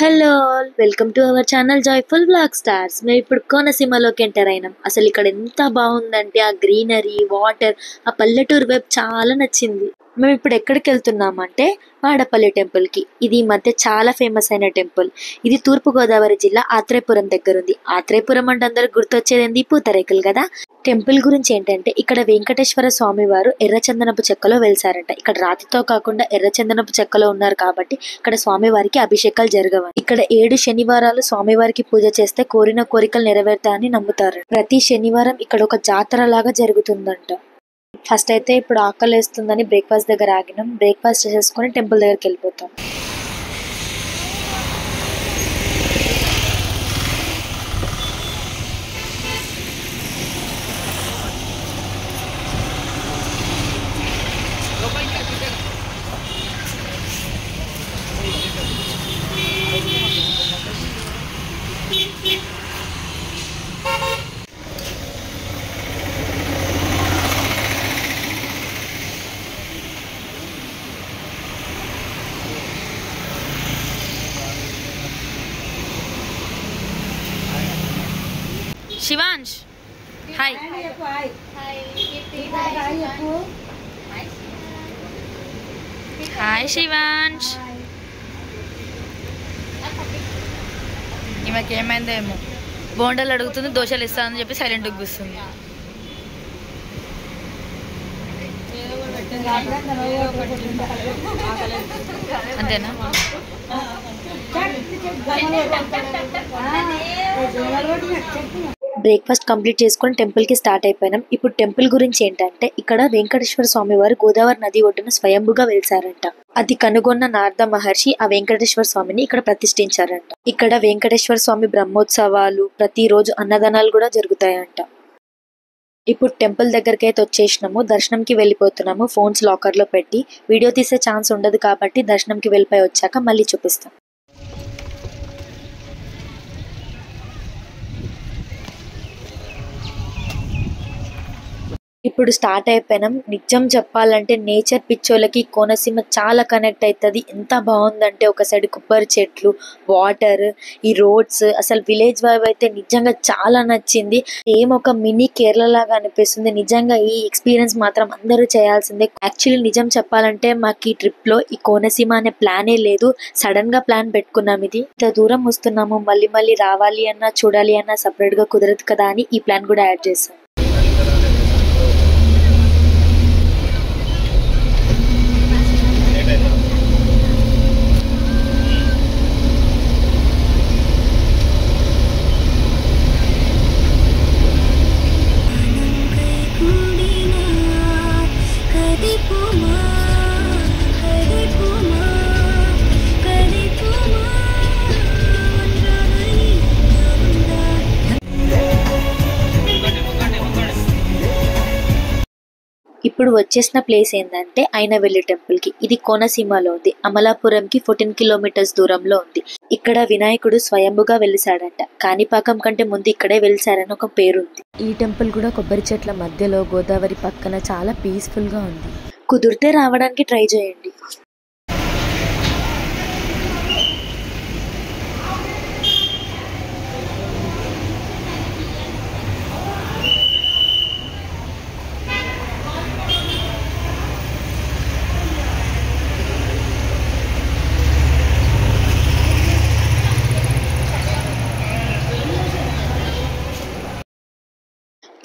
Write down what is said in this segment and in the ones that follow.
Hello all welcome to our channel joyful black stars. మేము ఇప్పుడు కోనసీమలోకి enter అయినాం. అసలు ఇక్కడ ఎంత బాగుందంటే ఆ గ్రీనరీ, వాటర్, ఆ పల్లెటూరు వైపు చాలా నచ్చింది. మేము ఇప్పుడు ఎక్కడికి వెళ్తున్నామంటే వాడపల్లి టెంపుల్ కి. ఇది ఈ మధ్య చాలా ఫేమస్ అయిన టెంపుల్. ఇది తూర్పు గోదావరి జిల్లా ఆత్రేయపురం దగ్గర ఉంది. ఆత్రేయపురం అంటే అందరు గుర్తొచ్చేది ఏంది? పూతరేకులు కదా. టెంపుల్ గురించి ఏంటంటే ఇక్కడ వెంకటేశ్వర స్వామి వారు ఎర్రచందనపు చెక్కలో వెలిసారంట. ఇక్కడ రాతితో కాకుండా ఎర్రచందనపు చెక్కలో ఉన్నారు కాబట్టి ఇక్కడ స్వామివారికి అభిషేకాలు జరగవు. ఇక్కడ 7 శనివారాలు స్వామివారికి పూజ చేస్తే కోరిన కోరికలు నెరవేరుతాయని నమ్ముతారు. ప్రతి శనివారం ఇక్కడ ఒక జాతర లాగా జరుగుతుందంట. ఫస్ట్ అయితే ఇప్పుడు ఆకలి వేస్తుందని బ్రేక్ఫాస్ట్ దగ్గర ఆగినాం. బ్రేక్ఫాస్ట్ చేసుకుని టెంపుల్ దగ్గరికి వెళ్ళిపోతాం. శివాంష్ హాయ్. హాయ్ శివాంష్. ఈమెకి ఏమైందో ఏమో, బోండాలు అడుగుతుంది, దోశలు ఇస్తానని చెప్పి సైలెంట్గా కూర్చుంది. అంతేనా? బ్రేక్ఫాస్ట్ కంప్లీట్ చేసుకుని టెంపుల్ కి స్టార్ట్ అయిపోయినాం. ఇప్పుడు టెంపుల్ గురించి ఏంటంటే ఇక్కడ వెంకటేశ్వర స్వామి వారు గోదావరి నది ఒడ్డున స్వయంభుగా వెలిసారంట. అది కనుగొన్న నారద మహర్షి ఆ వెంకటేశ్వర స్వామిని ఇక్కడ ప్రతిష్ఠించారంట. ఇక్కడ వెంకటేశ్వర స్వామి బ్రహ్మోత్సవాలు, ప్రతిరోజు అన్నదానాలు కూడా జరుగుతాయంట. ఇప్పుడు టెంపుల్ దగ్గరికి అయితే వచ్చేసినాము. దర్శనంకి వెళ్ళిపోతున్నాము. ఫోన్స్ లాకర్ లో పెట్టి వీడియో తీసే ఛాన్స్ ఉండదు కాబట్టి దర్శనంకి వెళ్ళిపోయి వచ్చాక మళ్ళీ చూపిస్తాం. ఇప్పుడు స్టార్ట్ అయిపోయినాం. నిజం చెప్పాలంటే నేచర్ పిచ్చోళ్ళకి కోనసీమ చాలా కనెక్ట్ అవుతుంది. ఎంత బాగుందంటే ఒక సైడ్ కొబ్బరి చెట్లు, వాటర్, ఈ రోడ్స్, అసలు విలేజ్ వైబ్ అయితే నిజంగా చాలా నచ్చింది. ఏం ఒక మినీ కేరళ లాగా అనిపిస్తుంది. నిజంగా ఈ ఎక్స్పీరియన్స్ మాత్రం అందరూ చేయాల్సిందే. యాక్చువల్లీ నిజం చెప్పాలంటే మాకు ఈ ట్రిప్ లో ఈ కోనసీమ అనే ప్లానే లేదు. సడన్ గా ప్లాన్ పెట్టుకున్నాం. ఇది ఇంత దూరం వస్తున్నాము, మళ్ళీ మళ్ళీ రావాలి అన్నా చూడాలి అన్నా సపరేట్ గా కుదరదు కదా అని ఈ ప్లాన్ కూడా యాడ్ చేస్తాం. ఇప్పుడు వచ్చేసిన ప్లేస్ ఏంటంటే అయినవెల్లి టెంపుల్ కి. ఇది కోనసీమలో ఉంది. అమలాపురంకి 14 కిలోమీటర్స్ దూరంలో ఉంది. ఇక్కడ వినాయకుడు స్వయంభుగా వెలిసాడంట. కాణిపాకం కంటే ముందు ఇక్కడే వెలిసారని ఒక పేరుంది. ఈ టెంపుల్ కూడా కొబ్బరి చెట్ల మధ్యలో గోదావరి పక్కన చాలా పీస్ఫుల్ గా ఉంది. కుదిరితే రావడానికి ట్రై చేయండి.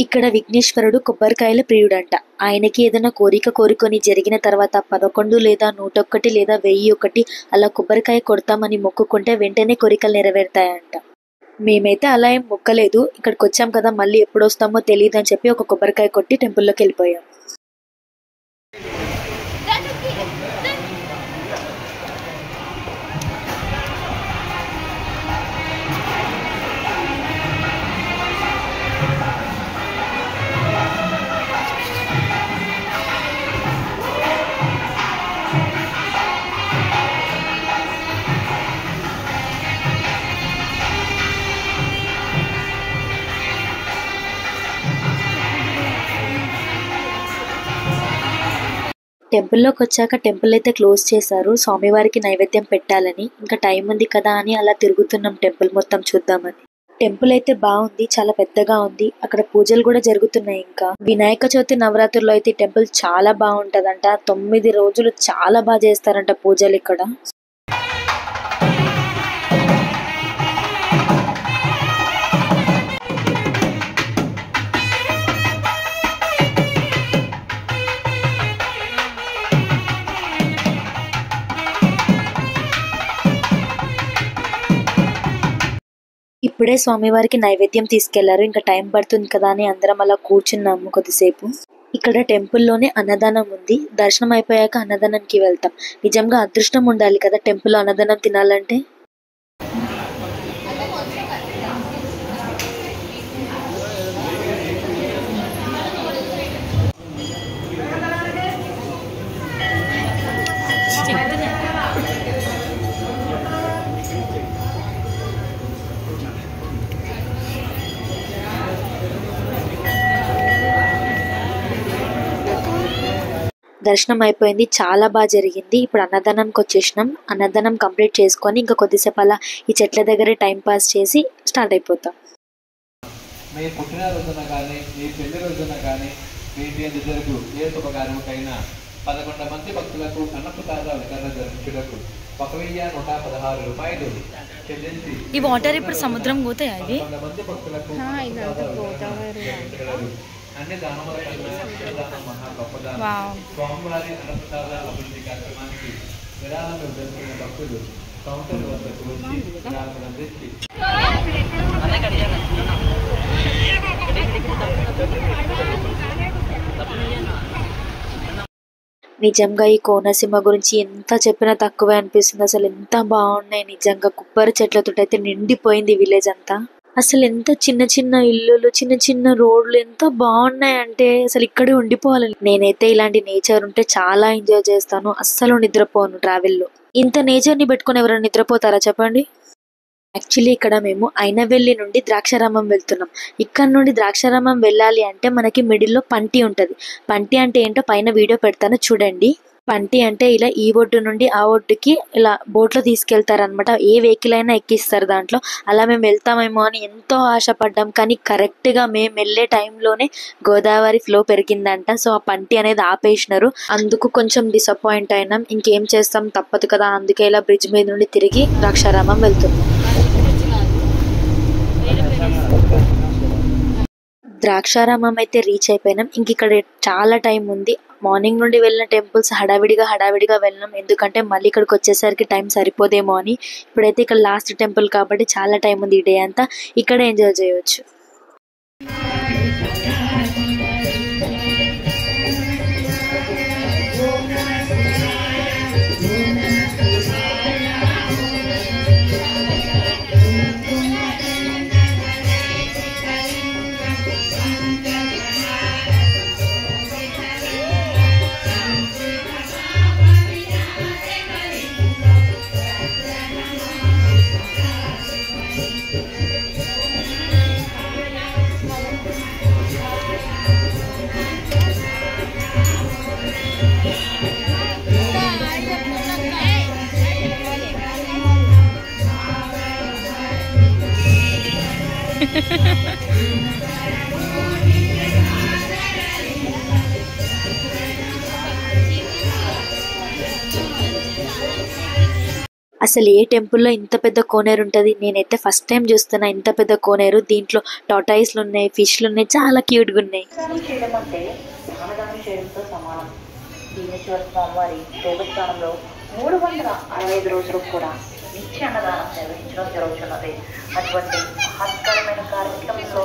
ఇక్కడ విఘ్నేశ్వరుడు కొబ్బరికాయల ప్రియుడంట. ఆయనకి ఏదైనా కోరిక కోరుకొని జరిగిన తర్వాత 11 లేదా 101 లేదా 1001 అలా కొబ్బరికాయ కొడతామని మొక్కుకుంటే వెంటనే కోరికలు నెరవేరుతాయంట. మేమైతే అలా ఏం మొక్కలేదు. ఇక్కడికి వచ్చాం కదా, మళ్ళీ ఎప్పుడు వస్తామో తెలియదు అని చెప్పి ఒక కొబ్బరికాయ కొట్టి టెంపుల్లోకి వెళ్ళిపోయాం. టెంపుల్లోకి వచ్చాక టెంపుల్ అయితే క్లోజ్ చేశారు స్వామివారికి నైవేద్యం పెట్టాలని. ఇంకా టైం ఉంది కదా అని అలా తిరుగుతున్నాం టెంపుల్ మొత్తం చూద్దామని. టెంపుల్ అయితే బాగుంది, చాలా పెద్దగా ఉంది. అక్కడ పూజలు కూడా జరుగుతున్నాయి. ఇంకా వినాయక చవితి నవరాత్రుల్లో అయితే ఈ టెంపుల్ చాలా బాగుంటదంట. 9 రోజులు చాలా బాగా చేస్తారంట పూజలు ఇక్కడ. ఇప్పుడే స్వామివారికి నైవేద్యం తీసుకెళ్లారు. ఇంకా టైం పడుతుంది కదా అని అందరం అలా కూర్చున్నాము కొద్దిసేపు. ఇక్కడ టెంపుల్లోనే అన్నదానం ఉంది. దర్శనం అయిపోయాక అన్నదానంకి వెళ్తాం. నిజంగా అదృష్టం ఉండాలి కదా టెంపుల్లో అన్నదానం తినాలంటే. దర్శనం అయిపోయింది, చాలా బాగా జరిగింది. ఇప్పుడు అన్నదానంకి వచ్చేసినాం. అన్నదానం కంప్లీట్ చేసుకొని ఇంకా కొద్దిసేపు అలా ఈ చెట్ల దగ్గరే టైం పాస్ చేసి స్టార్ట్ అయిపోతాం. మీ పుట్టినరోజున కానీ మీ పెళ్లి రోజున కానీ మీ జరుగు ఏ శుభకార్యముకైనా 11 మంది భక్తులకు అన్నప్రసాద వితరణ జరిపించుటకు 1116 రూపాయలు చెల్లించి ఈ వాటర్ ఇప్పుడు సముద్రం పోతాయి. అవి 11 మంది భక్తులకు అన్ని దానముల కన్నా అన్నదానం మహా గొప్పదానం. స్వామివారి అన్నప్రసాద అభివృద్ధి కార్యక్రమానికి విరాళం ఇవ్వదలుచుకున్న భక్తులు కౌంటర్ వద్దకు వచ్చి విరాళం అందించి నిజంగా ఈ కోనసీమ గురించి ఎంత చెప్పినా తక్కువే అనిపిస్తుంది. అసలు ఎంత బాగున్నాయి నిజంగా. కొబ్బరి చెట్లతో అయితే నిండిపోయింది విలేజ్ అంతా. అసలు ఎంత చిన్న చిన్న ఇల్లులు, చిన్న చిన్న రోడ్లు ఎంత బాగున్నాయి అంటే అసలు ఇక్కడే ఉండిపోవాలి. నేనైతే ఇలాంటి నేచర్ ఉంటే చాలా ఎంజాయ్ చేస్తాను. అస్సలు నిద్రపోను ట్రావెల్లో. ఇంత నేచర్ ని పెట్టుకుని ఎవరైనా నిద్రపోతారా చెప్పండి. యాక్చువల్లీ ఇక్కడ మేము అయినవెల్లి నుండి ద్రాక్షారామం వెళ్తున్నాం. ఇక్కడ నుండి ద్రాక్షారామం వెళ్ళాలి అంటే మనకి మిడిల్లో పంటి ఉంటుంది. పంటి అంటే ఏంటో పైన వీడియో పెడతాను చూడండి. పంటి అంటే ఇలా ఈ ఒడ్డు నుండి ఆ ఒడ్డుకి ఇలా బోట్లో తీసుకెళ్తారనమాట. ఏ వెహికల్ అయినా ఎక్కిస్తారు దాంట్లో. అలా మేము వెళ్తామేమో అని ఎంతో ఆశపడ్డాం. కానీ కరెక్ట్గా మేము వెళ్ళే టైంలోనే గోదావరి ఫ్లో పెరిగిందంట. సో ఆ పంటి అనేది ఆపేసినారు. అందుకు కొంచెం డిసప్పాయింట్ అయినాం. ఇంకేం చేస్తాం, తప్పదు కదా. అందుకే ఇలా బ్రిడ్జ్ మీద నుండి తిరిగి ద్రాక్షారామం వెళ్తున్నాం. ద్రాక్షారామం అయితే రీచ్ అయిపోయినాం. ఇంక ఇక్కడ చాలా టైం ఉంది. మార్నింగ్ నుండి వెళ్ళిన టెంపుల్స్ హడావిడిగా వెళ్ళినాం. ఎందుకంటే మళ్ళీ ఇక్కడికి వచ్చేసరికి టైం సరిపోదేమో అని. ఇప్పుడైతే ఇక్కడ లాస్ట్ టెంపుల్ కాబట్టి చాలా టైం ఉంది. ఈ డే అంతా ఇక్కడ ఎంజాయ్ చేయవచ్చు. అసలు ఏ టెంపుల్లో ఇంత పెద్ద కోనేరు ఉంటుంది? నేనైతే ఫస్ట్ టైం చూస్తున్నా ఇంత పెద్ద కోనేరు. దీంట్లో టాటాయిస్లు ఉన్నాయి, ఫిష్లు ఉన్నాయి, చాలా క్యూట్గా ఉన్నాయి. స్వామివారి దేవస్థానంలో 365 రోజులు కూడా నిత్య అన్నదానం నిర్వహించడం జరుగుతున్నది. అటువంటి మహత్కరమైన కార్యక్రమంలో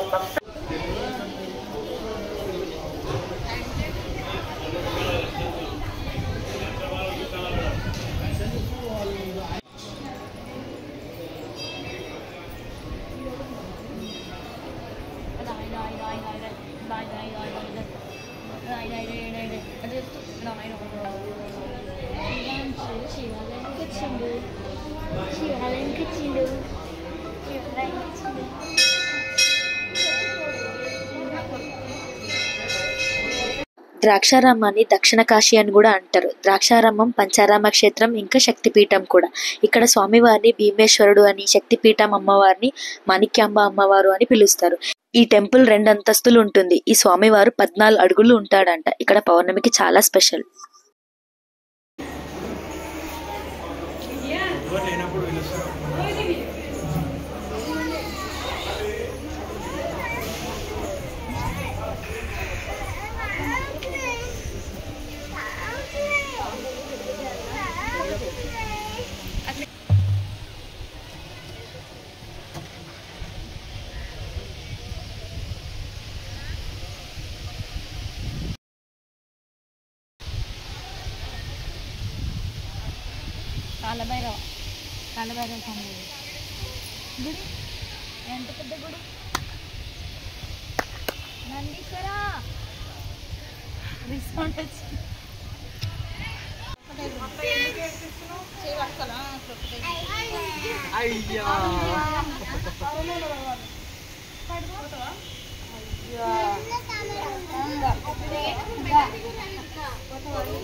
ద్రాక్షారామాన్ని దక్షిణ కాశీ అని కూడా అంటారు. ద్రాక్షారామం పంచారామ క్షేత్రం, ఇంకా శక్తిపీఠం కూడా. ఇక్కడ స్వామివారిని భీమేశ్వరుడు అని, శక్తిపీఠం అమ్మవారిని మాణిక్యాంబ అమ్మవారు అని పిలుస్తారు. ఈ టెంపుల్ 2 అంతస్తులు ఉంటుంది. ఈ స్వామివారు 14 అడుగులు ఉంటాడంట. ఇక్కడ పౌర్ణమికి చాలా స్పెషల్. కాలభైరవ స్వామి గుడి ఎంత పెద్ద గుడి. నందీశ్వర రిసార్ట్ వచ్చి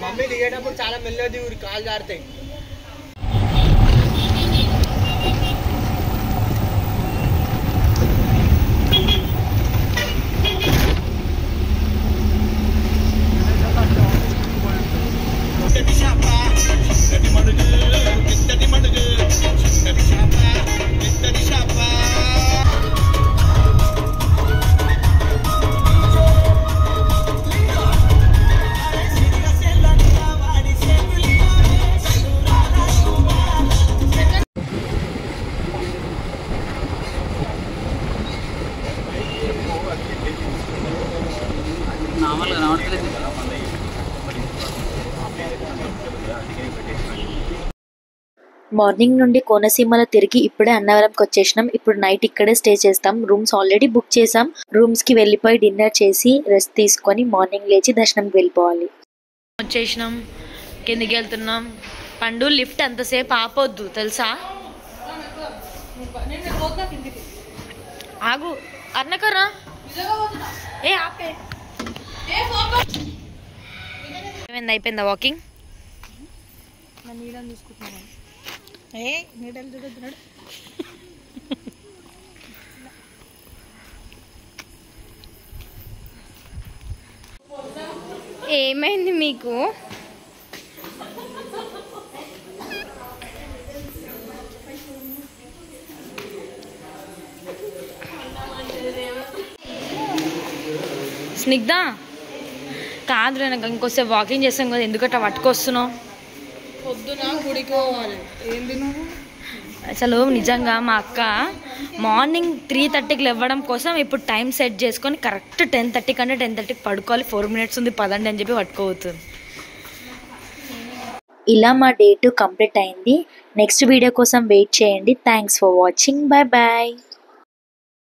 మమ్మీ దిగేటప్పుడు చాలా మెల్లది ఊరి కాలు జారుతాయి. మార్నింగ్ నుండి కోనసీమలో తిరిగి ఇప్పుడే అన్నవరంకి వచ్చేసినాం. ఇప్పుడు నైట్ ఇక్కడే స్టే చేస్తాం. రూమ్స్ ఆల్రెడీ బుక్ చేసాం. రూమ్స్ కి వెళ్ళిపోయి డిన్నర్ చేసి రెస్ట్ తీసుకొని మార్నింగ్ లేచి దర్శనంకి వెళ్ళిపోవాలి. వచ్చేసినాం, కిందికి వెళ్తున్నాం. పండు లిఫ్ట్ అంతసేపు ఆపొద్దు తెలుసా. ఆగు అన్నకరా ఏ ఆపే. అయిపోయిందా వాకింగ్? నీడని చూసుకుంటున్నాను. నీడలు చూడుతున్నాడు. ఏమైంది మీకు? స్నిగ్ధ కాదు, నాకు ఇంకోసేపు వాకింగ్ చేస్తాం కదా, ఎందుకంటే పట్టుకొస్తున్నావు? పొద్దున గుడికి పోవాలి. ఏంది నువ్వు అసలు నిజంగా మా అక్క మార్నింగ్ 3:30కి లేవడం కోసం ఇప్పుడు టైం సెట్ చేసుకొని కరెక్ట్ 10:30 కంటే 10:30కి పడుకోవాలి. 4 minutes ఉంది పదండి అని చెప్పి పట్టుకోవద్దు. ఇలా మా డే 2 కంప్లీట్ అయింది. నెక్స్ట్ వీడియో కోసం వెయిట్ చేయండి. Thanks for watching. Bye bye.